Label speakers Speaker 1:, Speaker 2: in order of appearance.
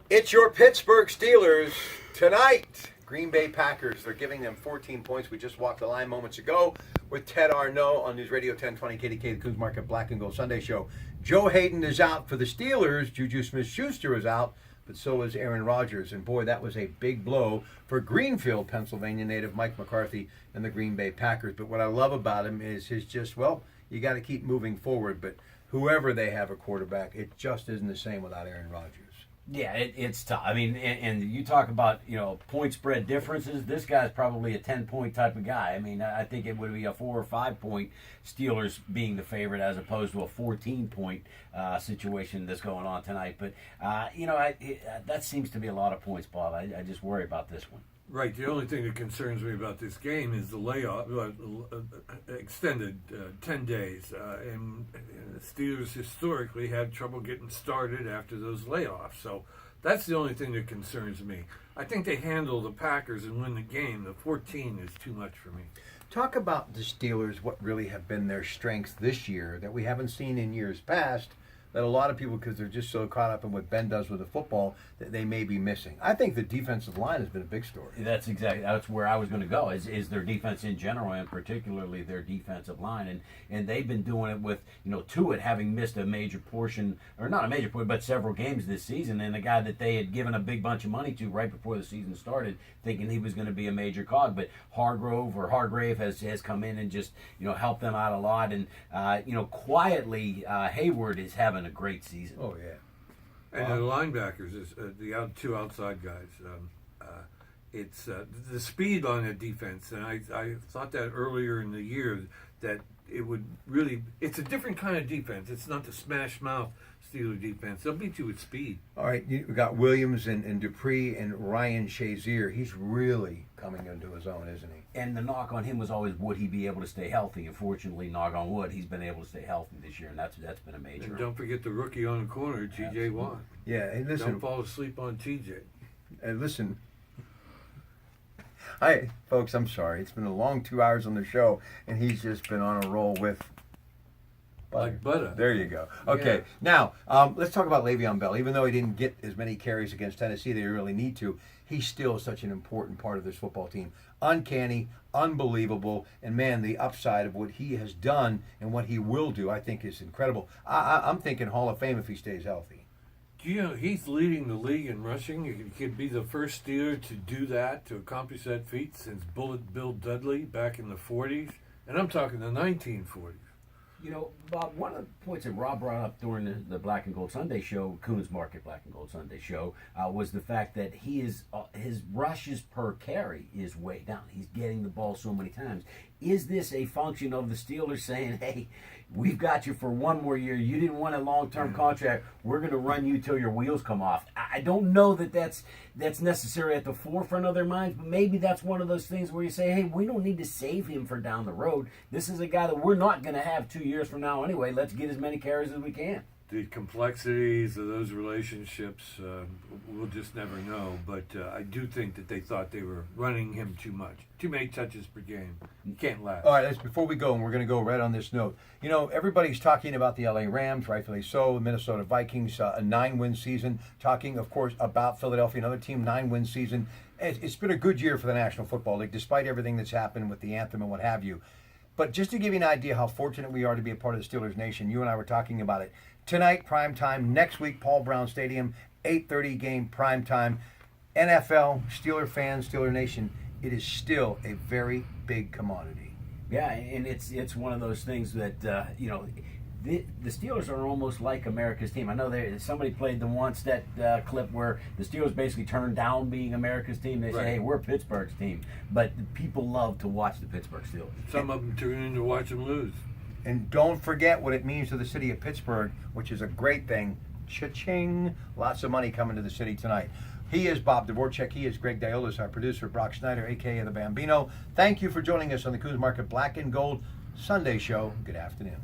Speaker 1: It's your Pittsburgh Steelers tonight. Green Bay Packers. They're giving them 14 points. We just walked the line moments ago with Ted Arnaud on News Radio 1020 KDK, the Coons Market Black and Gold Sunday Show. Joe Hayden is out for the Steelers. Juju Smith-Schuster is out, but so is Aaron Rodgers. And boy, that was a big blow for Greenfield, Pennsylvania native Mike McCarthy and the Green Bay Packers. But what I love about him is his just, well, you got to keep moving forward. But whoever they have a quarterback, it just isn't the same without Aaron Rodgers.
Speaker 2: Yeah, it's tough. I mean, and you talk about, point spread differences. This guy's probably a 10-point type of guy. I mean, I think it would be a 4 or 5 point Steelers being the favorite as opposed to a 14-point situation that's going on tonight. But, that seems to be a lot of points, Bob. I just worry about this one.
Speaker 3: Right. The only thing that concerns me about this game is the layoff, extended 10 days. And the Steelers historically had trouble getting started after those layoffs. So that's the only thing that concerns me. I think they handle the Packers and win the game. The 14 is too much for me.
Speaker 1: Talk about the Steelers, what really have been their strengths this year that we haven't seen in years past, that a lot of people, because they're just so caught up in what Ben does with the football, that they may be missing. I think the defensive line has been a big story.
Speaker 2: That's where I was going to go, is their defense in general, and particularly their defensive line. And they've been doing it with, Tuitt having missed a major portion, or not a major portion, but several games this season, and a guy that they had given a big bunch of money to right before the season started, thinking he was going to be a major cog. But Hargrave has come in and just, helped them out a lot. And, quietly, Hayward is having a great season.
Speaker 1: Oh, yeah.
Speaker 3: And the linebackers, is the two outside guys. It's the speed on the defense, and I thought that earlier in the year that it would really. It's a different kind of defense. It's not the smash mouth Steeler defense. They'll beat you with speed.
Speaker 1: All right, we got Williams and Dupree and Ryan Shazier. He's really coming into his own, isn't he?
Speaker 2: And the knock on him was always, would he be able to stay healthy? Unfortunately, knock on wood, he's been able to stay healthy this year, and that's been a major.
Speaker 3: And don't forget the rookie on the corner, T.J. Watt.
Speaker 1: Yeah, and listen.
Speaker 3: Don't fall asleep on T.J.
Speaker 1: And listen. Hi, folks, I'm sorry. It's been a long 2 hours on the show, and he's just been on a roll with butter.
Speaker 3: Like butter.
Speaker 1: There you go. Okay,
Speaker 3: yeah.
Speaker 1: Now, let's talk about LeSean Bell. Even though he didn't get as many carries against Tennessee they really need to, he's still such an important part of this football team. Uncanny, unbelievable, and man, the upside of what he has done and what he will do, I think, is incredible. I'm thinking Hall of Fame if he stays healthy.
Speaker 3: He's leading the league in rushing. He could be the first Steeler to do that, to accomplish that feat since Bullet Bill Dudley back in the 40s. And I'm talking the 1940s.
Speaker 2: Bob, one of the points that Rob brought up during the Black and Gold Sunday show, Coons Market Black and Gold Sunday show, was the fact that his rushes per carry is way down. He's getting the ball so many times. Is this a function of the Steelers saying, hey, we've got you for one more year. You didn't want a long-term contract. We're going to run you till your wheels come off. I don't know that's necessary at the forefront of their minds, but maybe that's one of those things where you say, hey, we don't need to save him for down the road. This is a guy that we're not going to have 2 years from now anyway. Let's get as many carries as we can.
Speaker 3: The complexities of those relationships, we'll just never know. But I do think that they thought they were running him too much. Too many touches per game. You can't last.
Speaker 1: All right, before we go, and we're going to go right on this note. Everybody's talking about the LA Rams, rightfully so, the Minnesota Vikings, a 9-win season. Talking, of course, about Philadelphia, another team, 9-win season. It's been a good year for the National Football League, despite everything that's happened with the anthem and what have you. But just to give you an idea how fortunate we are to be a part of the Steelers Nation, you and I were talking about it. Tonight, prime time. Next week, Paul Brown Stadium, 8:30 game, prime time. NFL, Steeler fans, Steeler Nation, it is still a very big commodity.
Speaker 2: Yeah, and it's one of those things that, the Steelers are almost like America's team. I know somebody played the once that clip where the Steelers basically turned down being America's team. They say, hey, we're Pittsburgh's team. But people love to watch the Pittsburgh Steelers.
Speaker 3: Some of them tune in to watch them lose.
Speaker 1: And don't forget what it means to the city of Pittsburgh, which is a great thing. Cha-ching. Lots of money coming to the city tonight. He is Bob Dvorak. He is Greg Diolis, our producer, Brock Schneider, a.k.a. The Bambino. Thank you for joining us on the Coons Market Black and Gold Sunday Show. Good afternoon.